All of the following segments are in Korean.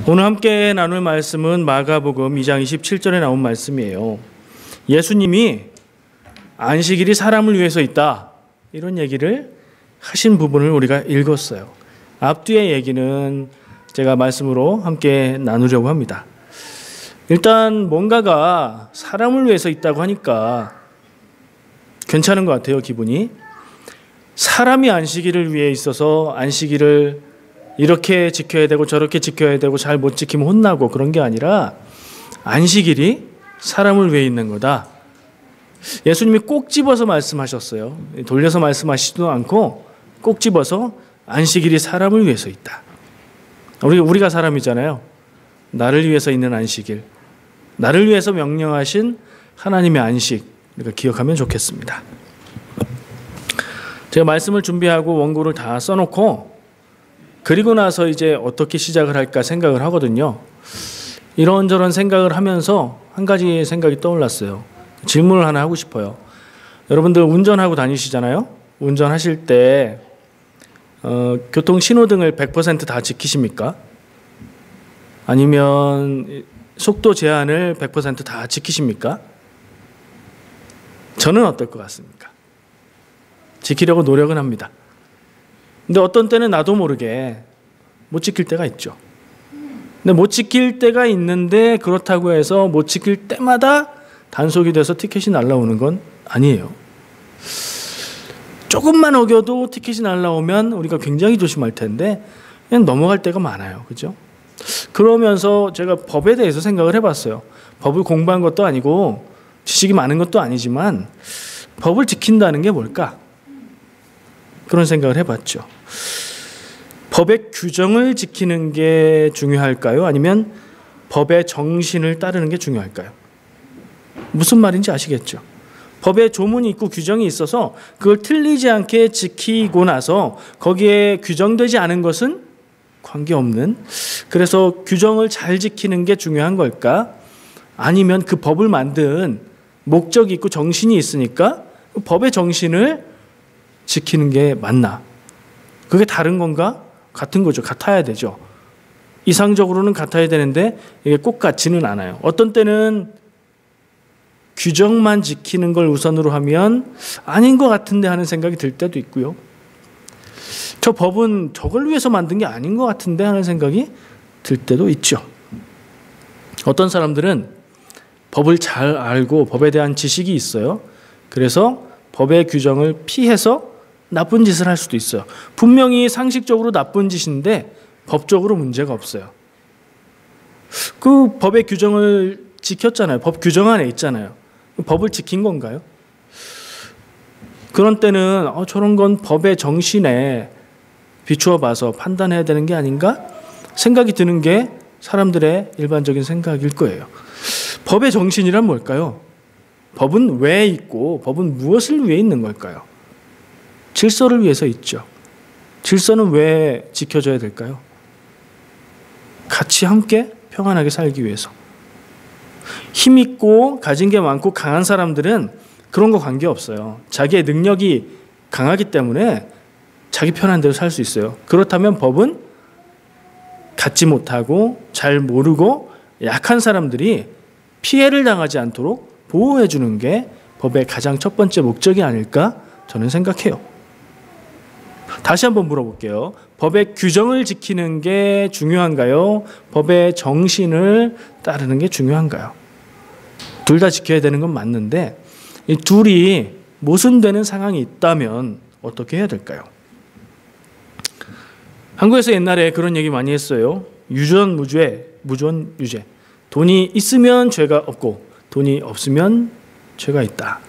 오늘 함께 나눌 말씀은 마가복음 2장 27절에 나온 말씀이에요. 예수님이 안식일이 사람을 위해서 있다, 이런 얘기를 하신 부분을 우리가 읽었어요. 앞뒤의 얘기는 제가 말씀으로 함께 나누려고 합니다. 일단 뭔가가 사람을 위해서 있다고 하니까 괜찮은 것 같아요, 기분이. 사람이 안식일을 위해 있어서 안식일을 이렇게 지켜야 되고 저렇게 지켜야 되고 잘 못 지키면 혼나고 그런 게 아니라 안식일이 사람을 위해 있는 거다. 예수님이 꼭 집어서 말씀하셨어요. 돌려서 말씀하시지도 않고 꼭 집어서 안식일이 사람을 위해서 있다. 우리가 사람이잖아요. 나를 위해서 있는 안식일, 나를 위해서 명령하신 하나님의 안식, 우리가 기억하면 좋겠습니다. 제가 말씀을 준비하고 원고를 다 써놓고 그리고 나서 이제 어떻게 시작을 할까 생각을 하거든요. 이런저런 생각을 하면서 한 가지 생각이 떠올랐어요. 질문을 하나 하고 싶어요. 여러분들 운전하고 다니시잖아요. 운전하실 때 교통 신호등을 100% 다 지키십니까? 아니면 속도 제한을 100% 다 지키십니까? 저는 어떨 것 같습니까? 지키려고 노력은 합니다. 근데 어떤 때는 나도 모르게 못 지킬 때가 있죠. 근데 못 지킬 때가 있는데 그렇다고 해서 못 지킬 때마다 단속이 돼서 티켓이 날라오는 건 아니에요. 조금만 어겨도 티켓이 날라오면 우리가 굉장히 조심할 텐데 그냥 넘어갈 때가 많아요. 그죠? 그러면서 제가 법에 대해서 생각을 해봤어요. 법을 공부한 것도 아니고 지식이 많은 것도 아니지만 법을 지킨다는 게 뭘까? 그런 생각을 해봤죠. 법의 규정을 지키는 게 중요할까요? 아니면 법의 정신을 따르는 게 중요할까요? 무슨 말인지 아시겠죠? 법에 조문이 있고 규정이 있어서 그걸 틀리지 않게 지키고 나서 거기에 규정되지 않은 것은 관계없는, 그래서 규정을 잘 지키는 게 중요한 걸까? 아니면 그 법을 만든 목적이 있고 정신이 있으니까 그 법의 정신을 지키는 게 맞나? 그게 다른 건가? 같은 거죠. 같아야 되죠. 이상적으로는 같아야 되는데 이게 꼭 같지는 않아요. 어떤 때는 규정만 지키는 걸 우선으로 하면 아닌 것 같은데 하는 생각이 들 때도 있고요. 저 법은 저걸 위해서 만든 게 아닌 것 같은데 하는 생각이 들 때도 있죠. 어떤 사람들은 법을 잘 알고 법에 대한 지식이 있어요. 그래서 법의 규정을 피해서 나쁜 짓을 할 수도 있어요. 분명히 상식적으로 나쁜 짓인데 법적으로 문제가 없어요. 그 법의 규정을 지켰잖아요. 법 규정 안에 있잖아요. 법을 지킨 건가요? 그런 때는 저런 건 법의 정신에 비추어 봐서 판단해야 되는 게 아닌가 생각이 드는 게 사람들의 일반적인 생각일 거예요. 법의 정신이란 뭘까요? 법은 왜 있고 법은 무엇을 위해 있는 걸까요? 질서를 위해서 있죠. 질서는 왜 지켜져야 될까요? 같이 함께 평안하게 살기 위해서. 힘있고 가진 게 많고 강한 사람들은 그런 거 관계없어요. 자기의 능력이 강하기 때문에 자기 편한 대로 살 수 있어요. 그렇다면 법은 갖지 못하고 잘 모르고 약한 사람들이 피해를 당하지 않도록 보호해 주는 게 법의 가장 첫 번째 목적이 아닐까 저는 생각해요. 다시 한번 물어볼게요. 법의 규정을 지키는 게 중요한가요? 법의 정신을 따르는 게 중요한가요? 둘 다 지켜야 되는 건 맞는데 이 둘이 모순되는 상황이 있다면 어떻게 해야 될까요? 한국에서 옛날에 그런 얘기 많이 했어요. 유전무죄, 무전유죄. 돈이 있으면 죄가 없고 돈이 없으면 죄가 있다.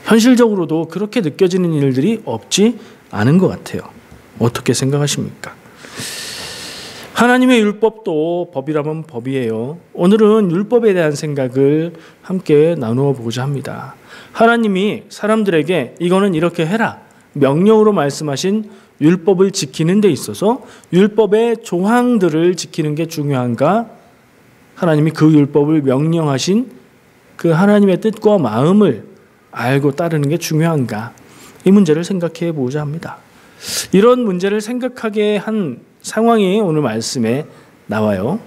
현실적으로도 그렇게 느껴지는 일들이 없지 않은 것 같아요. 어떻게 생각하십니까? 하나님의 율법도 법이라면 법이에요. 오늘은 율법에 대한 생각을 함께 나누어 보고자 합니다. 하나님이 사람들에게 이거는 이렇게 해라 명령으로 말씀하신 율법을 지키는 데 있어서 율법의 조항들을 지키는 게 중요한가? 하나님이 그 율법을 명령하신 그 하나님의 뜻과 마음을 알고 따르는 게 중요한가? 이 문제를 생각해 보고자 합니다. 이런 문제를 생각하게 한 상황이 오늘 말씀에 나와요.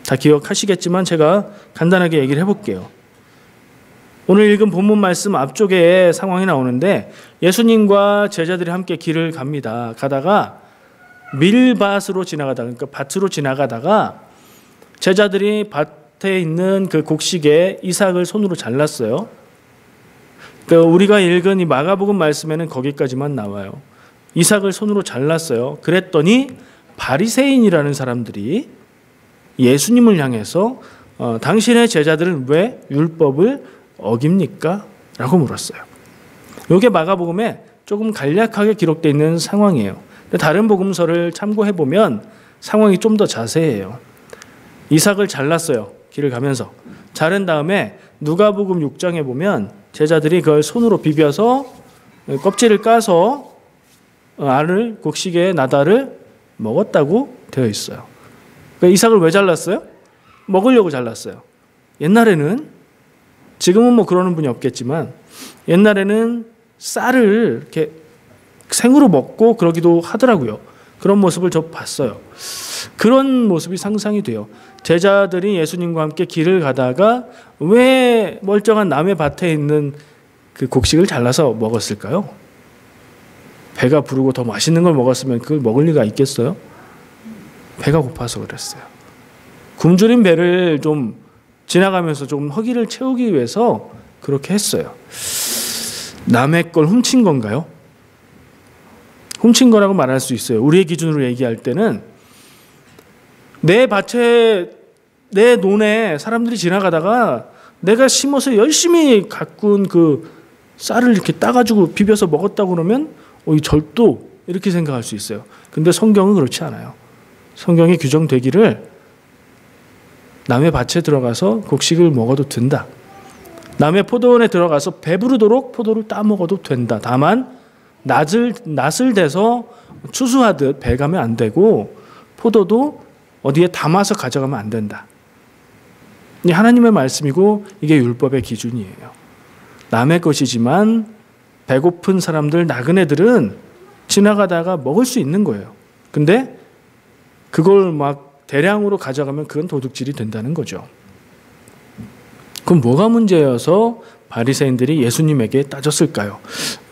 다 기억하시겠지만 제가 간단하게 얘기를 해볼게요. 오늘 읽은 본문 말씀 앞쪽에 상황이 나오는데 예수님과 제자들이 함께 길을 갑니다. 가다가 밀밭으로 지나가다가, 그러니까 밭으로 지나가다가 제자들이 밭에 있는 그 곡식에 이삭을 손으로 잘랐어요. 그러니까 우리가 읽은 이 마가복음 말씀에는 거기까지만 나와요. 이삭을 손으로 잘랐어요. 그랬더니 바리새인이라는 사람들이 예수님을 향해서 당신의 제자들은 왜 율법을 어깁니까? 라고 물었어요. 이게 마가복음에 조금 간략하게 기록되어 있는 상황이에요. 다른 복음서를 참고해 보면 상황이 좀 더 자세해요. 이삭을 잘랐어요. 길을 가면서. 자른 다음에 누가복음 6장에 보면 제자들이 그걸 손으로 비벼서 껍질을 까서 알을, 곡식의 나달을 먹었다고 되어 있어요. 그러니까 이삭을 왜 잘랐어요? 먹으려고 잘랐어요. 옛날에는, 지금은 뭐 그러는 분이 없겠지만 옛날에는 쌀을 이렇게 생으로 먹고 그러기도 하더라고요. 그런 모습을 저 봤어요. 그런 모습이 상상이 돼요. 제자들이 예수님과 함께 길을 가다가 왜 멀쩡한 남의 밭에 있는 그 곡식을 잘라서 먹었을까요? 배가 부르고 더 맛있는 걸 먹었으면 그걸 먹을 리가 있겠어요? 배가 고파서 그랬어요. 굶주린 배를 좀 지나가면서 좀 허기를 채우기 위해서 그렇게 했어요. 남의 걸 훔친 건가요? 훔친 거라고 말할 수 있어요. 우리의 기준으로 얘기할 때는 내 밭에, 내 논에 사람들이 지나가다가 내가 심어서 열심히 가꾼 그 쌀을 이렇게 따가지고 비벼서 먹었다고 그러면 이 절도, 이렇게 생각할 수 있어요. 근데 성경은 그렇지 않아요. 성경에 규정되기를 남의 밭에 들어가서 곡식을 먹어도 된다. 남의 포도원에 들어가서 배부르도록 포도를 따먹어도 된다. 다만 낫을 대서 추수하듯 배가면 안 되고 포도도 어디에 담아서 가져가면 안 된다. 이 하나님의 말씀이고 이게 율법의 기준이에요. 남의 것이지만 배고픈 사람들, 나그네들은 지나가다가 먹을 수 있는 거예요. 근데 그걸 막 대량으로 가져가면 그건 도둑질이 된다는 거죠. 그럼 뭐가 문제여서 바리새인들이 예수님에게 따졌을까요?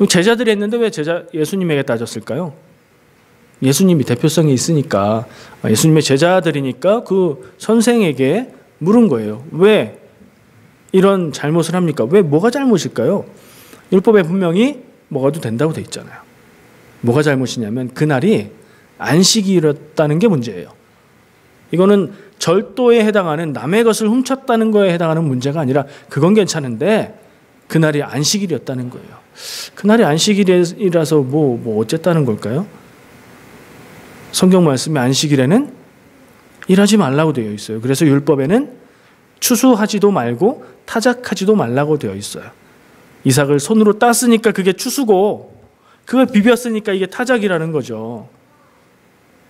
제자들이 했는데 왜 예수님에게 따졌을까요? 예수님이 대표성이 있으니까, 예수님의 제자들이니까 그 선생에게 물은 거예요. 왜 이런 잘못을 합니까? 왜 뭐가 잘못일까요? 율법에 분명히 먹어도 된다고 돼 있잖아요. 뭐가 잘못이냐면 그날이 안식일이었다는 게 문제예요. 이거는 절도에 해당하는, 남의 것을 훔쳤다는 거에 해당하는 문제가 아니라 그건 괜찮은데 그날이 안식일이었다는 거예요. 그날이 안식일이라서 뭐 어쨌다는 걸까요? 성경 말씀에 안식일에는 일하지 말라고 되어 있어요. 그래서 율법에는 추수하지도 말고 타작하지도 말라고 되어 있어요. 이삭을 손으로 땄으니까 그게 추수고 그걸 비볐으니까 이게 타작이라는 거죠.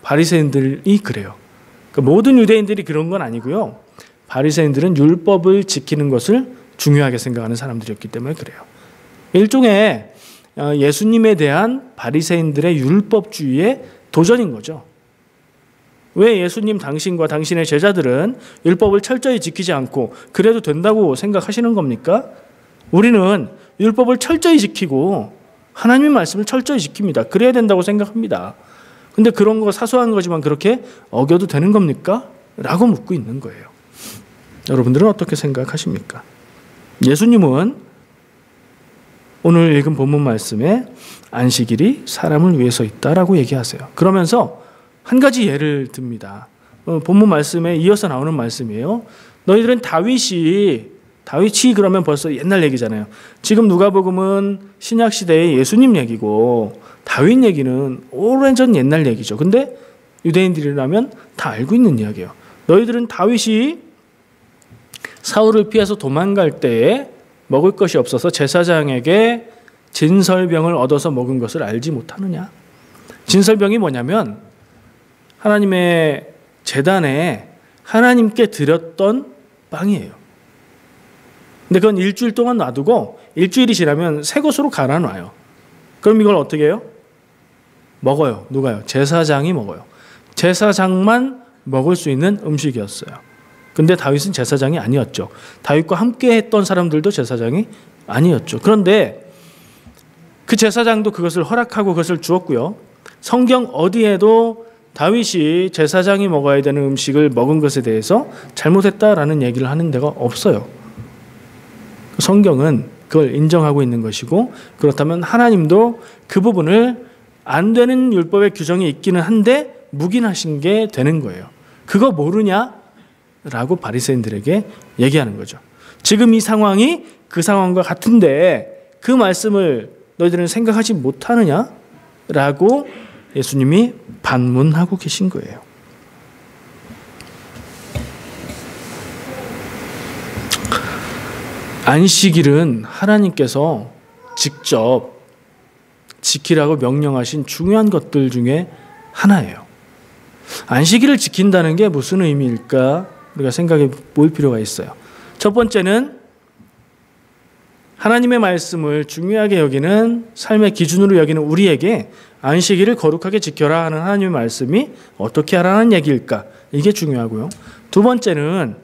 바리새인들이 그래요. 그러니까 모든 유대인들이 그런 건 아니고요. 바리새인들은 율법을 지키는 것을 중요하게 생각하는 사람들이었기 때문에 그래요. 일종의 예수님에 대한 바리새인들의 율법주의의 도전인 거죠. 왜 예수님 당신과 당신의 제자들은 율법을 철저히 지키지 않고 그래도 된다고 생각하시는 겁니까? 우리는 율법을 철저히 지키고 하나님의 말씀을 철저히 지킵니다. 그래야 된다고 생각합니다. 근데 그런 거 사소한 거지만 그렇게 어겨도 되는 겁니까? 라고 묻고 있는 거예요. 여러분들은 어떻게 생각하십니까? 예수님은 오늘 읽은 본문 말씀에 안식일이 사람을 위해서 있다라고 얘기하세요. 그러면서 한 가지 예를 듭니다. 본문 말씀에 이어서 나오는 말씀이에요. 너희들은 다윗이 그러면 벌써 옛날 얘기잖아요. 지금 누가복음은 신약 시대의 예수님 얘기고 다윗 얘기는 오래전 옛날 얘기죠. 근데 유대인들이라면 다 알고 있는 이야기예요. 너희들은 다윗이 사울을 피해서 도망갈 때에 먹을 것이 없어서 제사장에게 진설병을 얻어서 먹은 것을 알지 못하느냐? 진설병이 뭐냐면 하나님의 제단에 하나님께 드렸던 빵이에요. 근데 그건 일주일 동안 놔두고 일주일이 지나면 새 것으로 갈아놔요. 그럼 이걸 어떻게 해요? 먹어요. 누가요? 제사장이 먹어요. 제사장만 먹을 수 있는 음식이었어요. 근데 다윗은 제사장이 아니었죠. 다윗과 함께 했던 사람들도 제사장이 아니었죠. 그런데 그 제사장도 그것을 허락하고 그것을 주었고요. 성경 어디에도 다윗이 제사장이 먹어야 되는 음식을 먹은 것에 대해서 잘못했다라는 얘기를 하는 데가 없어요. 성경은 그걸 인정하고 있는 것이고, 그렇다면 하나님도 그 부분을 안 되는 율법의 규정이 있기는 한데 묵인하신 게 되는 거예요. 그거 모르냐라고 바리새인들에게 얘기하는 거죠. 지금 이 상황이 그 상황과 같은데 그 말씀을 너희들은 생각하지 못하느냐라고 예수님이 반문하고 계신 거예요. 안식일은 하나님께서 직접 지키라고 명령하신 중요한 것들 중에 하나예요. 안식일을 지킨다는 게 무슨 의미일까? 우리가 생각해 볼 필요가 있어요. 첫 번째는 하나님의 말씀을 중요하게 여기는, 삶의 기준으로 여기는 우리에게 안식일을 거룩하게 지켜라 하는 하나님의 말씀이 어떻게 하라는 얘기일까? 이게 중요하고요. 두 번째는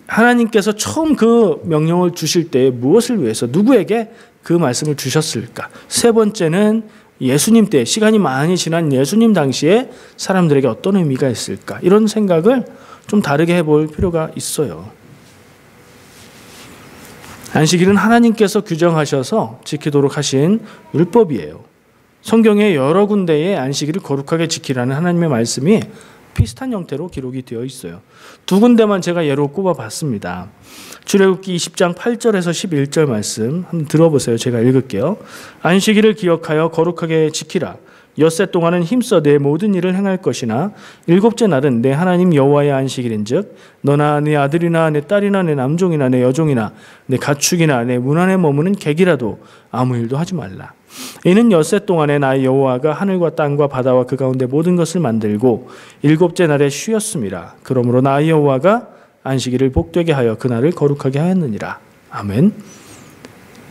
하나님께서 처음 그 명령을 주실 때 무엇을 위해서, 누구에게 그 말씀을 주셨을까? 세 번째는 예수님 때, 시간이 많이 지난 예수님 당시에 사람들에게 어떤 의미가 있을까? 이런 생각을 좀 다르게 해볼 필요가 있어요. 안식일은 하나님께서 규정하셔서 지키도록 하신 율법이에요. 성경의 여러 군데에 안식일을 거룩하게 지키라는 하나님의 말씀이 비슷한 형태로 기록이 되어 있어요. 두 군데만 제가 예로 꼽아봤습니다. 출애굽기 20장 8절에서 11절 말씀 한번 들어보세요. 제가 읽을게요. 안식일을 기억하여 거룩하게 지키라. 엿새 동안은 힘써 내 모든 일을 행할 것이나 일곱째 날은 내 하나님 여호와의 안식일인즉 너나 네 아들이나 내 딸이나 내 남종이나 내 여종이나 내 가축이나 내 문 안에 머무는 객이라도 아무 일도 하지 말라. 이는 엿새 동안에 나 여호와가 하늘과 땅과 바다와 그 가운데 모든 것을 만들고 일곱째 날에 쉬었음이라. 그러므로 나 여호와가 안식일을 복되게 하여 그날을 거룩하게 하였느니라. 아멘.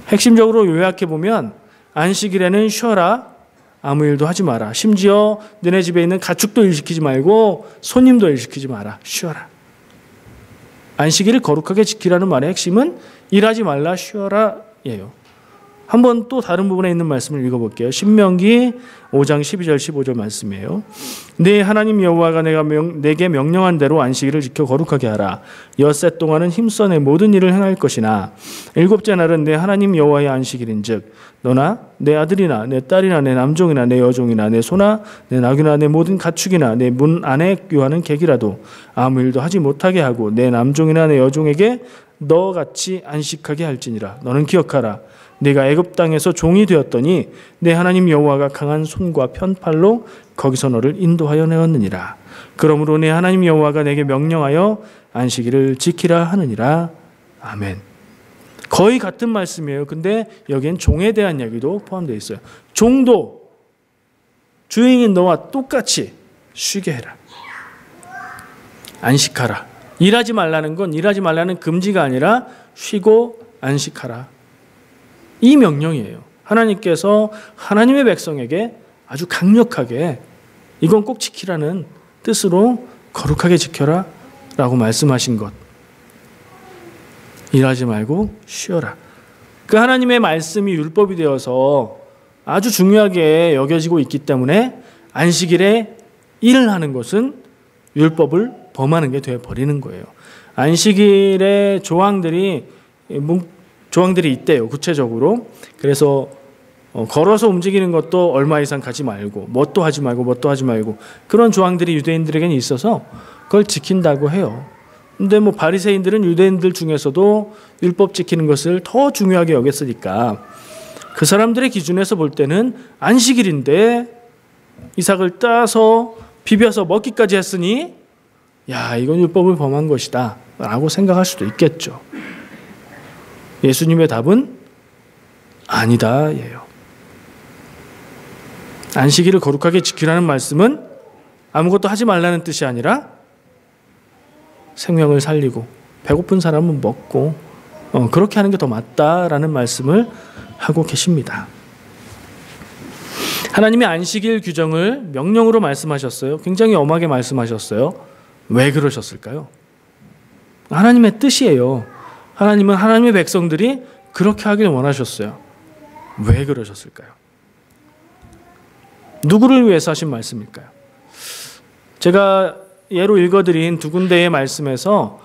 핵심적으로 요약해 보면 안식일에는 쉬어라, 아무 일도 하지 마라. 심지어 너네 집에 있는 가축도 일시키지 말고 손님도 일시키지 마라. 쉬어라. 안식일을 거룩하게 지키라는 말의 핵심은 일하지 말라, 쉬어라 예요. 한번 또 다른 부분에 있는 말씀을 읽어볼게요. 신명기 5장 12절 15절 말씀이에요. 네 하나님 여호와가 내게 명령한 대로 안식일을 지켜 거룩하게 하라. 엿새 동안은 힘써 내 모든 일을 행할 것이나 일곱째 날은 내 하나님 여호와의 안식일인즉 너나 내 아들이나 내 딸이나 내 남종이나 내 여종이나 내 소나 내 나귀나 내 모든 가축이나 내 문 안에 유하는 객이라도 아무 일도 하지 못하게 하고 내 남종이나 내 여종에게 너같이 안식하게 할지니라. 너는 기억하라. 네가 애굽 땅에서 종이 되었더니 내 하나님 여호와가 강한 손과 편팔로 거기서 너를 인도하여 내었느니라. 그러므로 내 하나님 여호와가 내게 명령하여 안식일을 지키라 하느니라. 아멘. 거의 같은 말씀이에요. 근데 여기엔 종에 대한 이야기도 포함되어 있어요. 종도 주인인 너와 똑같이 쉬게 해라. 안식하라. 일하지 말라는 건, 일하지 말라는 금지가 아니라 쉬고 안식하라. 이 명령이에요. 하나님께서 하나님의 백성에게 아주 강력하게 이건 꼭 지키라는 뜻으로 거룩하게 지켜라 라고 말씀하신 것. 일하지 말고 쉬어라. 그 하나님의 말씀이 율법이 되어서 아주 중요하게 여겨지고 있기 때문에 안식일에 일을 하는 것은 율법을 범하는 게 되어버리는 거예요. 안식일에 조항들이 있대요. 구체적으로. 그래서 걸어서 움직이는 것도 얼마 이상 가지 말고, 뭣도 하지 말고 그런 조항들이 유대인들에게는 있어서 그걸 지킨다고 해요. 근데 바리새인들은 유대인들 중에서도 율법 지키는 것을 더 중요하게 여겼으니까 그 사람들의 기준에서 볼 때는 안식일인데 이삭을 따서 비벼서 먹기까지 했으니 야, 이건 율법을 범한 것이다 라고 생각할 수도 있겠죠. 예수님의 답은 아니다 예요. 안식일을 거룩하게 지키라는 말씀은 아무것도 하지 말라는 뜻이 아니라 생명을 살리고 배고픈 사람은 먹고 그렇게 하는 게 더 맞다라는 말씀을 하고 계십니다. 하나님이 안식일 규정을 명령으로 말씀하셨어요. 굉장히 엄하게 말씀하셨어요. 왜 그러셨을까요? 하나님의 뜻이에요. 하나님은 하나님의 백성들이 그렇게 하길 원하셨어요. 왜 그러셨을까요? 누구를 위해서 하신 말씀일까요? 제가 예로 읽어드린 두 군데의 말씀에서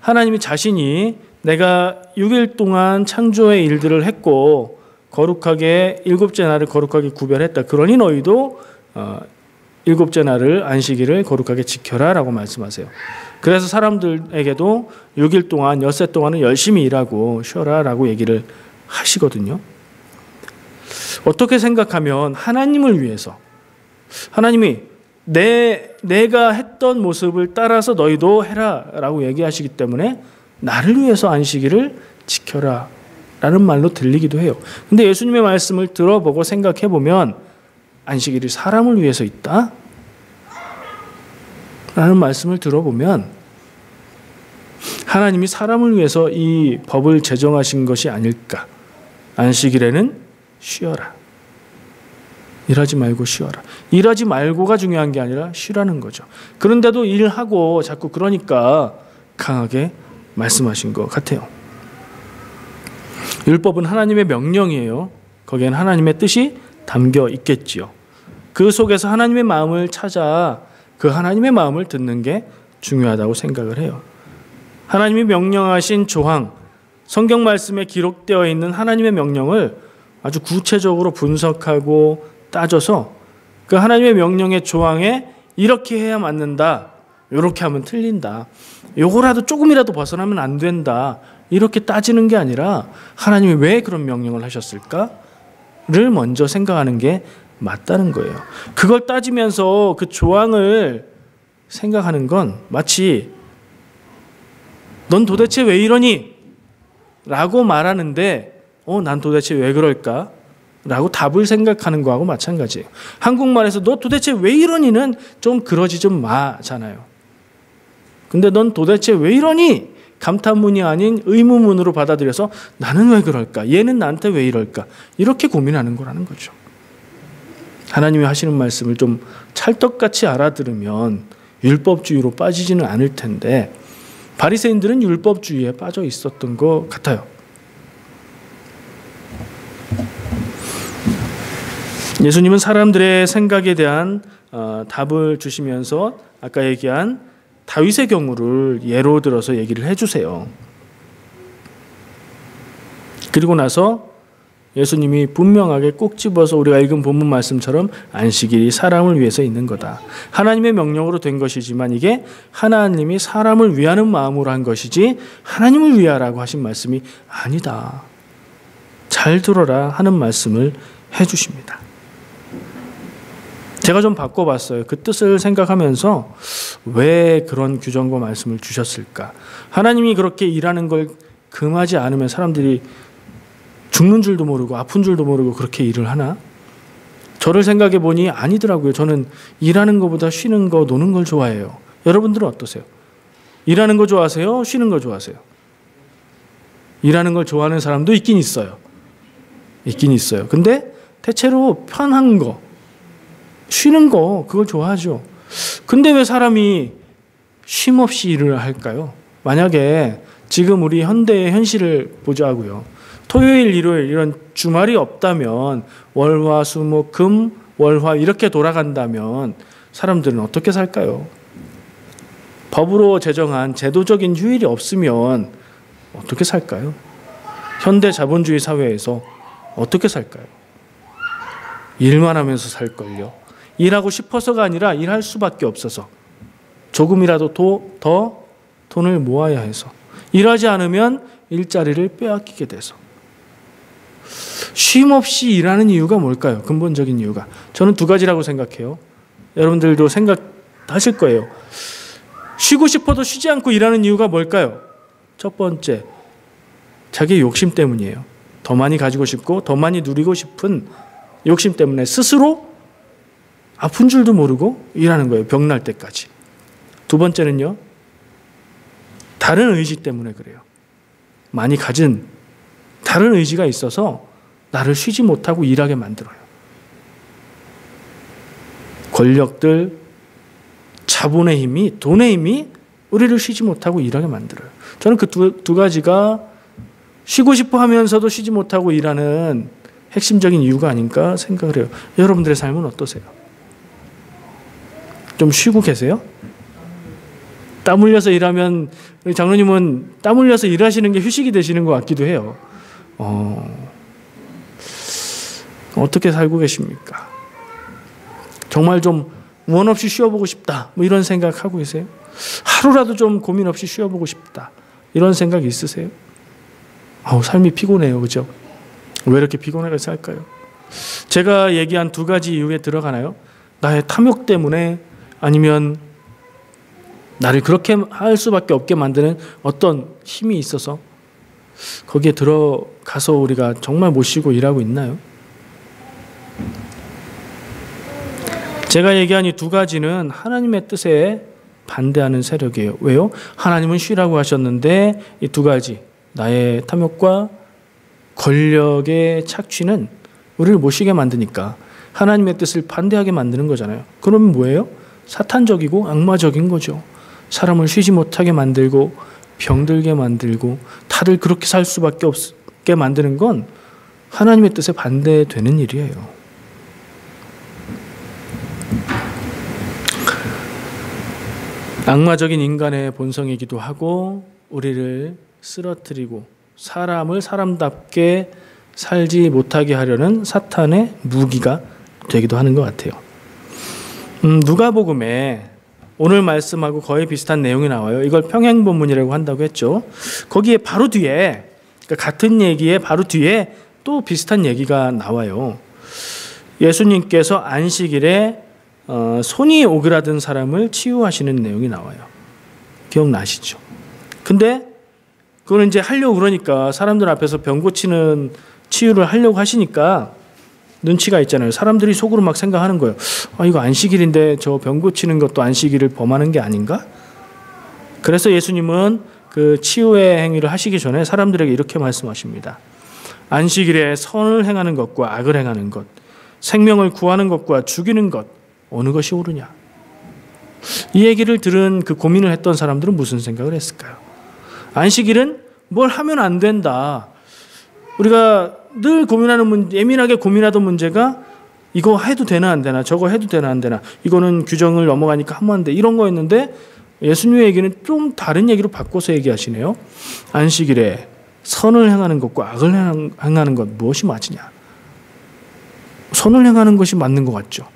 하나님이 자신이 내가 6일 동안 창조의 일들을 했고 거룩하게 일곱째 날을 거룩하게 구별했다. 그러니 너희도 일곱째 날을 안식일을 거룩하게 지켜라 라고 말씀하세요. 그래서 사람들에게도 6일 동안 엿새 동안은 열심히 일하고 쉬어라 라고 얘기를 하시거든요. 어떻게 생각하면 하나님을 위해서 하나님이 내가 했던 모습을 따라서 너희도 해라 라고 얘기하시기 때문에 나를 위해서 안식일을 지켜라 라는 말로 들리기도 해요. 근데 예수님의 말씀을 들어보고 생각해 보면 안식일이 사람을 위해서 있다? 라는 말씀을 들어보면 하나님이 사람을 위해서 이 법을 제정하신 것이 아닐까. 안식일에는 쉬어라. 일하지 말고 쉬어라. 일하지 말고가 중요한 게 아니라 쉬라는 거죠. 그런데도 일하고 자꾸 그러니까 강하게 말씀하신 것 같아요. 율법은 하나님의 명령이에요. 거기에는 하나님의 뜻이 담겨 있겠지요. 그 속에서 하나님의 마음을 찾아 그 하나님의 마음을 듣는 게 중요하다고 생각을 해요. 하나님이 명령하신 조항, 성경 말씀에 기록되어 있는 하나님의 명령을 아주 구체적으로 분석하고 따져서 그 하나님의 명령의 조항에 이렇게 해야 맞는다, 이렇게 하면 틀린다, 요거라도 조금이라도 벗어나면 안 된다, 이렇게 따지는 게 아니라 하나님이 왜 그런 명령을 하셨을까를 먼저 생각하는 게 맞다는 거예요. 그걸 따지면서 그 조항을 생각하는 건 마치 넌 도대체 왜 이러니? 라고 말하는데 난 도대체 왜 그럴까? 라고 답을 생각하는 거하고 마찬가지예요. 한국말에서 너 도대체 왜 이러니는 좀 그러지 좀 마잖아요. 근데 넌 도대체 왜 이러니? 감탄문이 아닌 의문문으로 받아들여서 나는 왜 그럴까? 얘는 나한테 왜 이럴까? 이렇게 고민하는 거라는 거죠. 하나님이 하시는 말씀을 좀 찰떡같이 알아들으면 율법주의로 빠지지는 않을 텐데 바리새인들은 율법주의에 빠져 있었던 것 같아요. 예수님은 사람들의 생각에 대한 답을 주시면서 아까 얘기한 다윗의 경우를 예로 들어서 얘기를 해주세요. 그리고 나서 예수님이 분명하게 꼭 집어서 우리가 읽은 본문 말씀처럼 안식일이 사람을 위해서 있는 거다. 하나님의 명령으로 된 것이지만 이게 하나님이 사람을 위하는 마음으로 한 것이지 하나님을 위하라고 하신 말씀이 아니다. 잘 들어라 하는 말씀을 해주십니다. 제가 좀 바꿔봤어요. 그 뜻을 생각하면서 왜 그런 규정과 말씀을 주셨을까? 하나님이 그렇게 일하는 걸 금하지 않으면 사람들이 죽는 줄도 모르고 아픈 줄도 모르고 그렇게 일을 하나? 저를 생각해 보니 아니더라고요. 저는 일하는 것보다 쉬는 거, 노는 걸 좋아해요. 여러분들은 어떠세요? 일하는 거 좋아하세요? 쉬는 거 좋아하세요? 일하는 걸 좋아하는 사람도 있긴 있어요. 있긴 있어요. 근데 대체로 편한 거, 쉬는 거, 그걸 좋아하죠. 근데 왜 사람이 쉼 없이 일을 할까요? 만약에 지금 우리 현대의 현실을 보자고요. 토요일, 일요일 이런 주말이 없다면 월, 화, 수, 목, 금, 월, 화 이렇게 돌아간다면 사람들은 어떻게 살까요? 법으로 제정한 제도적인 휴일이 없으면 어떻게 살까요? 현대 자본주의 사회에서 어떻게 살까요? 일만 하면서 살걸요. 일하고 싶어서가 아니라 일할 수밖에 없어서 조금이라도 더 돈을 모아야 해서 일하지 않으면 일자리를 빼앗기게 돼서 쉼 없이 일하는 이유가 뭘까요? 근본적인 이유가 저는 두 가지라고 생각해요. 여러분들도 생각하실 거예요. 쉬고 싶어도 쉬지 않고 일하는 이유가 뭘까요? 첫 번째, 자기 욕심 때문이에요. 더 많이 가지고 싶고 더 많이 누리고 싶은 욕심 때문에 스스로 아픈 줄도 모르고 일하는 거예요. 병날 때까지. 두 번째는요. 다른 의지 때문에 그래요. 많이 가진 다른 의지가 있어서 나를 쉬지 못하고 일하게 만들어요. 권력들, 자본의 힘이, 돈의 힘이 우리를 쉬지 못하고 일하게 만들어요. 저는 그 두 가지가 쉬고 싶어 하면서도 쉬지 못하고 일하는 핵심적인 이유가 아닌가 생각을 해요. 여러분들의 삶은 어떠세요? 좀 쉬고 계세요? 땀 흘려서 일하면 우리 장로님은 땀 흘려서 일하시는 게 휴식이 되시는 것 같기도 해요. 어떻게 살고 계십니까? 정말 좀 원 없이 쉬어보고 싶다, 뭐 이런 생각하고 계세요? 하루라도 좀 고민 없이 쉬어보고 싶다, 이런 생각 있으세요? 삶이 피곤해요, 그죠? 왜 이렇게 피곤하게 살까요? 제가 얘기한 두 가지 이유에 들어가나요? 나의 탐욕 때문에, 아니면 나를 그렇게 할 수밖에 없게 만드는 어떤 힘이 있어서 거기에 들어가서 우리가 정말 못 쉬고 일하고 있나요? 제가 얘기한 이 두 가지는 하나님의 뜻에 반대하는 세력이에요. 왜요? 하나님은 쉬라고 하셨는데 이 두 가지, 나의 탐욕과 권력의 착취는 우리를 못 쉬게 만드니까 하나님의 뜻을 반대하게 만드는 거잖아요. 그러면 뭐예요? 사탄적이고 악마적인 거죠. 사람을 쉬지 못하게 만들고 병들게 만들고 다들 그렇게 살 수밖에 없게 만드는 건 하나님의 뜻에 반대되는 일이에요. 악마적인 인간의 본성이기도 하고 우리를 쓰러뜨리고 사람을 사람답게 살지 못하게 하려는 사탄의 무기가 되기도 하는 것 같아요. 누가복음에 오늘 말씀하고 거의 비슷한 내용이 나와요. 이걸 평행본문이라고 한다고 했죠. 거기에 바로 뒤에, 그러니까 같은 얘기에 바로 뒤에 또 비슷한 얘기가 나와요. 예수님께서 안식일에 손이 오그라든 사람을 치유하시는 내용이 나와요. 기억나시죠? 근데 그걸 이제 하려고 그러니까 사람들 앞에서 병 고치는 치유를 하려고 하시니까 눈치가 있잖아요. 사람들이 속으로 막 생각하는 거예요. 이거 안식일인데 저 병 고치는 것도 안식일을 범하는 게 아닌가? 그래서 예수님은 그 치유의 행위를 하시기 전에 사람들에게 이렇게 말씀하십니다. 안식일에 선을 행하는 것과 악을 행하는 것, 생명을 구하는 것과 죽이는 것, 어느 것이 옳으냐? 이 얘기를 들은 그 고민을 했던 사람들은 무슨 생각을 했을까요? 안식일은 뭘 하면 안 된다. 우리가 늘 고민하는 예민하게 고민하던 문제가 이거 해도 되나 안 되나, 저거 해도 되나 안 되나, 이거는 규정을 넘어가니까 하면 안 돼, 이런 거였는데 예수님의 얘기는 좀 다른 얘기로 바꿔서 얘기하시네요. 안식일에 선을 행하는 것과 악을 행하는 것 무엇이 맞으냐? 선을 행하는 것이 맞는 것 같죠.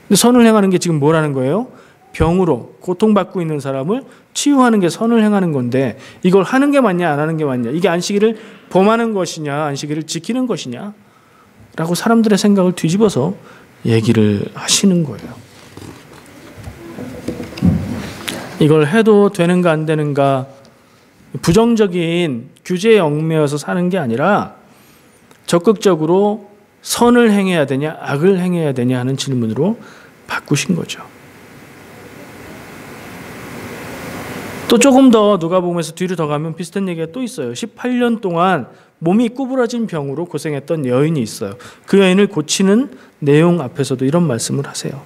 근데 선을 행하는 게 지금 뭐라는 거예요? 병으로 고통받고 있는 사람을 치유하는 게 선을 행하는 건데 이걸 하는 게 맞냐 안 하는 게 맞냐, 이게 안식일을 범하는 것이냐 안식일을 지키는 것이냐 라고 사람들의 생각을 뒤집어서 얘기를 하시는 거예요. 이걸 해도 되는가 안 되는가 부정적인 규제에 얽매여서 사는 게 아니라 적극적으로 선을 행해야 되냐 악을 행해야 되냐 하는 질문으로 바꾸신 거죠. 또 조금 더 누가복음에서 뒤로 더 가면 비슷한 얘기가 또 있어요. 18년 동안 몸이 구부러진 병으로 고생했던 여인이 있어요. 그 여인을 고치는 내용 앞에서도 이런 말씀을 하세요.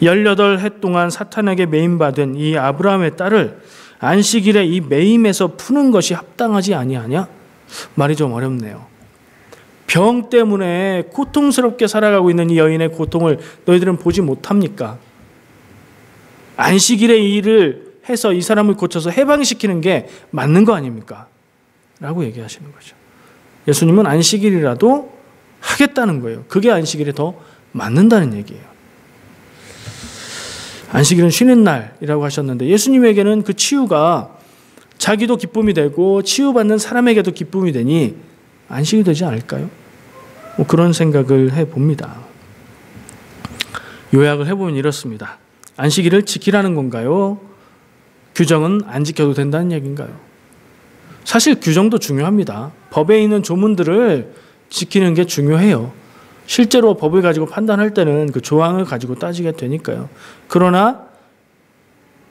18해 동안 사탄에게 매임받은 이 아브라함의 딸을 안식일에 이 매임에서 푸는 것이 합당하지 아니하냐? 말이 좀 어렵네요. 병 때문에 고통스럽게 살아가고 있는 이 여인의 고통을 너희들은 보지 못합니까? 안식일에 이 일을 해서 이 사람을 고쳐서 해방시키는 게 맞는 거 아닙니까? 라고 얘기하시는 거죠. 예수님은 안식일이라도 하겠다는 거예요. 그게 안식일에 더 맞는다는 얘기예요. 안식일은 쉬는 날이라고 하셨는데 예수님에게는 그 치유가 자기도 기쁨이 되고 치유받는 사람에게도 기쁨이 되니 안식이 되지 않을까요? 뭐 그런 생각을 해봅니다. 요약을 해보면 이렇습니다. 안식일을 지키라는 건가요? 규정은 안 지켜도 된다는 얘기인가요? 사실 규정도 중요합니다. 법에 있는 조문들을 지키는 게 중요해요. 실제로 법을 가지고 판단할 때는 그 조항을 가지고 따지게 되니까요. 그러나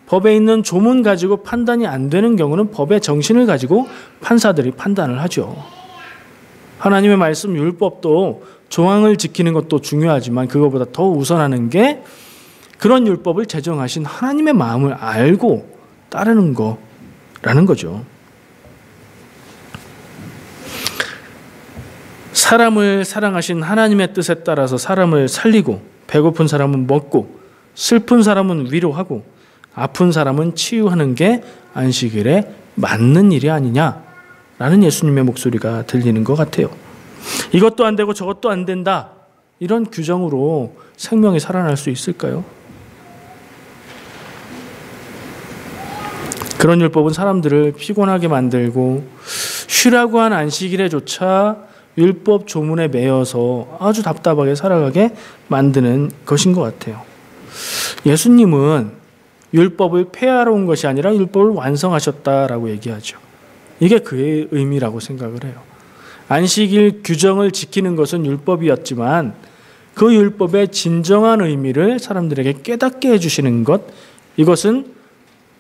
법에 있는 조문 가지고 판단이 안 되는 경우는 법의 정신을 가지고 판사들이 판단을 하죠. 하나님의 말씀 율법도 조항을 지키는 것도 중요하지만 그것보다 더 우선하는 게 그런 율법을 제정하신 하나님의 마음을 알고 따르는 거라는 거죠. 사람을 사랑하신 하나님의 뜻에 따라서 사람을 살리고 배고픈 사람은 먹고 슬픈 사람은 위로하고 아픈 사람은 치유하는 게 안식일에 맞는 일이 아니냐라는 예수님의 목소리가 들리는 것 같아요. 이것도 안 되고 저것도 안 된다. 이런 규정으로 생명이 살아날 수 있을까요? 그런 율법은 사람들을 피곤하게 만들고 쉬라고 한 안식일에조차 율법 조문에 매여서 아주 답답하게 살아가게 만드는 것인 것 같아요. 예수님은 율법을 폐하러 온 것이 아니라 율법을 완성하셨다라고 얘기하죠. 이게 그의 의미라고 생각을 해요. 안식일 규정을 지키는 것은 율법이었지만 그 율법의 진정한 의미를 사람들에게 깨닫게 해주시는 것, 이것은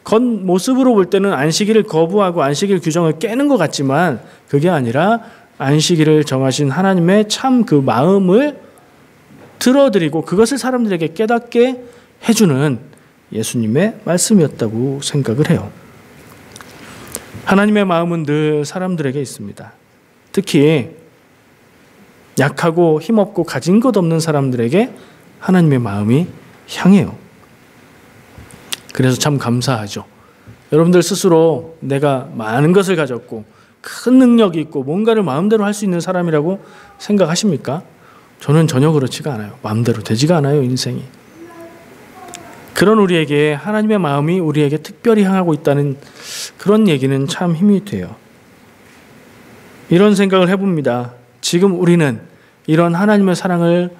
겉모습으로 볼 때는 안식일을 거부하고 안식일 규정을 깨는 것 같지만 그게 아니라 안식일을 정하신 하나님의 참 그 마음을 들어드리고 그것을 사람들에게 깨닫게 해주는 예수님의 말씀이었다고 생각을 해요. 하나님의 마음은 늘 사람들에게 있습니다. 특히 약하고 힘없고 가진 것 없는 사람들에게 하나님의 마음이 향해요. 그래서 참 감사하죠. 여러분들 스스로 내가 많은 것을 가졌고 큰 능력이 있고 뭔가를 마음대로 할 수 있는 사람이라고 생각하십니까? 저는 전혀 그렇지가 않아요. 마음대로 되지가 않아요, 인생이. 그런 우리에게 하나님의 마음이 우리에게 특별히 향하고 있다는 그런 얘기는 참 힘이 돼요. 이런 생각을 해봅니다. 지금 우리는 이런 하나님의 사랑을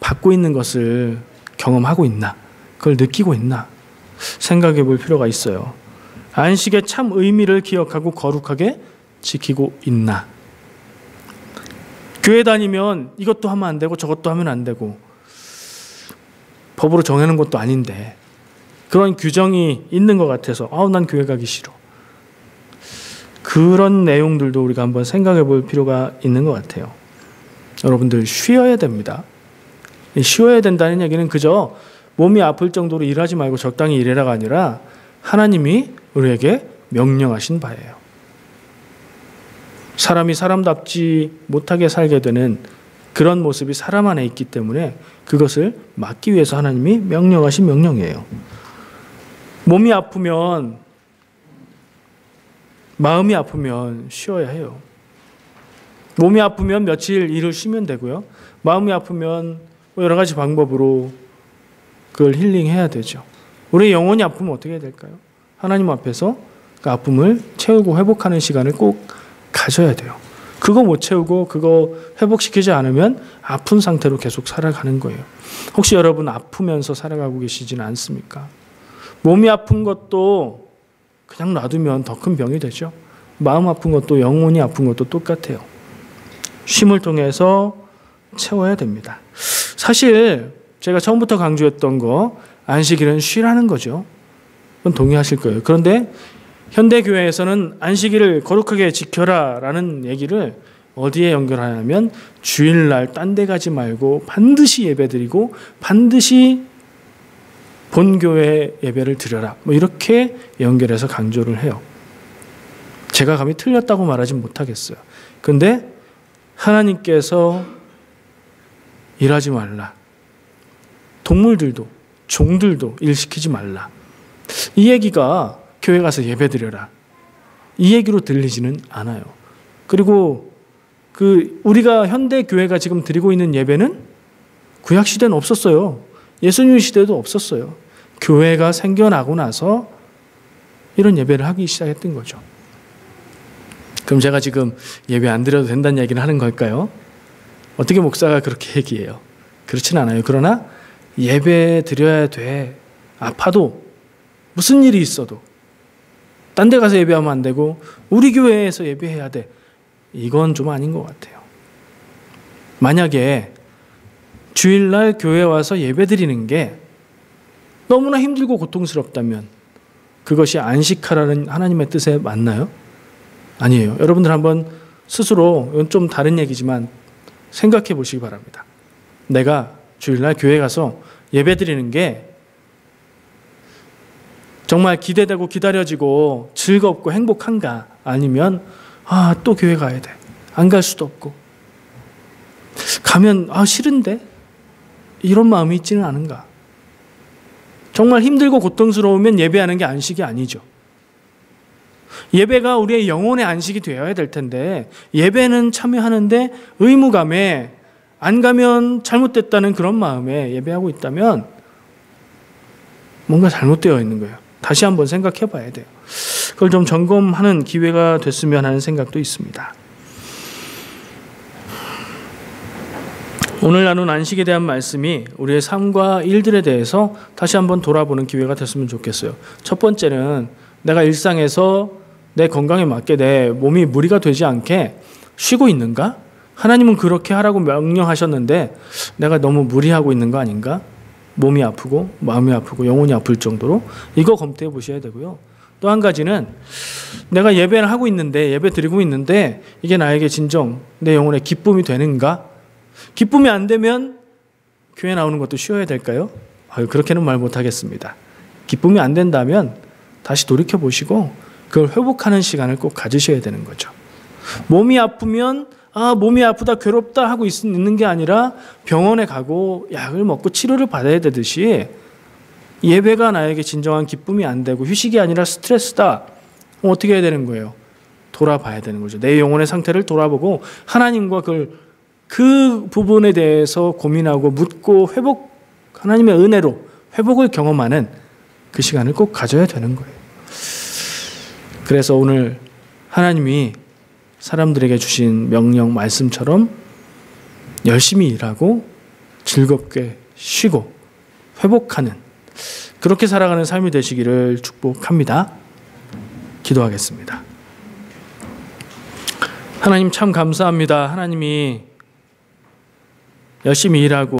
받고 있는 것을 경험하고 있나? 그걸 느끼고 있나? 생각해 볼 필요가 있어요. 안식의 참 의미를 기억하고 거룩하게 지키고 있나? 교회 다니면 이것도 하면 안 되고 저것도 하면 안 되고 법으로 정해놓은 것도 아닌데 그런 규정이 있는 것 같아서 난 교회 가기 싫어. 그런 내용들도 우리가 한번 생각해 볼 필요가 있는 것 같아요. 여러분들 쉬어야 됩니다. 쉬어야 된다는 얘기는 그저 몸이 아플 정도로 일하지 말고 적당히 일해라가 아니라 하나님이 우리에게 명령하신 바예요. 사람이 사람답지 못하게 살게 되는 그런 모습이 사람 안에 있기 때문에 그것을 막기 위해서 하나님이 명령하신 명령이에요. 몸이 아프면, 마음이 아프면 쉬어야 해요. 몸이 아프면 며칠 일을 쉬면 되고요. 마음이 아프면 여러 가지 방법으로 그걸 힐링해야 되죠. 우리 영혼이 아프면 어떻게 해야 될까요? 하나님 앞에서 그 아픔을 채우고 회복하는 시간을 꼭 가져야 돼요. 그거 못 채우고 그거 회복시키지 않으면 아픈 상태로 계속 살아가는 거예요. 혹시 여러분 아프면서 살아가고 계시지는 않습니까? 몸이 아픈 것도 그냥 놔두면 더 큰 병이 되죠. 마음 아픈 것도 영혼이 아픈 것도 똑같아요. 쉼을 통해서 채워야 됩니다. 사실 제가 처음부터 강조했던 거 안식일은 쉬라는 거죠. 그건 동의하실 거예요. 그런데 현대교회에서는 안식일을 거룩하게 지켜라 라는 얘기를 어디에 연결하냐면 주일날 딴 데 가지 말고 반드시 예배드리고 반드시 본교회 예배를 드려라. 이렇게 연결해서 강조를 해요. 제가 감히 틀렸다고 말하진 못하겠어요. 그런데 하나님께서 일하지 말라. 동물들도 종들도 일시키지 말라. 이 얘기가 교회 가서 예배드려라. 이 얘기로 들리지는 않아요. 그리고 우리가 현대 교회가 지금 드리고 있는 예배는 구약 시대는 없었어요. 예수님 시대도 없었어요. 교회가 생겨나고 나서 이런 예배를 하기 시작했던 거죠. 그럼 제가 지금 예배 안 드려도 된다는 얘기를 하는 걸까요? 어떻게 목사가 그렇게 얘기해요? 그렇진 않아요. 그러나 예배 드려야 돼. 아파도 무슨 일이 있어도 딴 데 가서 예배하면 안 되고 우리 교회에서 예배해야 돼. 이건 좀 아닌 것 같아요. 만약에 주일날 교회 와서 예배 드리는 게 너무나 힘들고 고통스럽다면 그것이 안식하라는 하나님의 뜻에 맞나요? 아니에요. 여러분들 한번 스스로, 이건 좀 다른 얘기지만 생각해 보시기 바랍니다. 내가 주일날 교회 가서 예배 드리는 게 정말 기대되고 기다려지고 즐겁고 행복한가? 아니면 또 교회 가야 돼. 안 갈 수도 없고. 가면 싫은데? 이런 마음이 있지는 않은가? 정말 힘들고 고통스러우면 예배하는 게 안식이 아니죠. 예배가 우리의 영혼의 안식이 되어야 될 텐데 예배는 참여하는데 의무감에 안 가면 잘못됐다는 그런 마음에 예배하고 있다면 뭔가 잘못되어 있는 거예요. 다시 한번 생각해 봐야 돼요. 그걸 좀 점검하는 기회가 됐으면 하는 생각도 있습니다. 오늘 나눈 안식에 대한 말씀이 우리의 삶과 일들에 대해서 다시 한번 돌아보는 기회가 됐으면 좋겠어요. 첫 번째는 내가 일상에서 내 건강에 맞게 내 몸이 무리가 되지 않게 쉬고 있는가? 하나님은 그렇게 하라고 명령하셨는데 내가 너무 무리하고 있는 거 아닌가? 몸이 아프고 마음이 아프고 영혼이 아플 정도로 이거 검토해 보셔야 되고요. 또 한 가지는 내가 예배를 하고 있는데 예배 드리고 있는데 이게 나에게 진정 내 영혼의 기쁨이 되는가? 기쁨이 안 되면 교회 나오는 것도 쉬어야 될까요? 그렇게는 말 못하겠습니다. 기쁨이 안 된다면 다시 돌이켜 보시고 그걸 회복하는 시간을 꼭 가지셔야 되는 거죠. 몸이 아프면 몸이 아프다 괴롭다 하고 있는 게 아니라 병원에 가고 약을 먹고 치료를 받아야 되듯이 예배가 나에게 진정한 기쁨이 안 되고 휴식이 아니라 스트레스다. 그럼 어떻게 해야 되는 거예요? 돌아봐야 되는 거죠. 내 영혼의 상태를 돌아보고 하나님과 그 부분에 대해서 고민하고 묻고 하나님의 은혜로 회복을 경험하는 그 시간을 꼭 가져야 되는 거예요. 그래서 오늘 하나님이 사람들에게 주신 명령 말씀처럼 열심히 일하고 즐겁게 쉬고 회복하는 그렇게 살아가는 삶이 되시기를 축복합니다. 기도하겠습니다. 하나님 참 감사합니다. 하나님이 열심히 일하고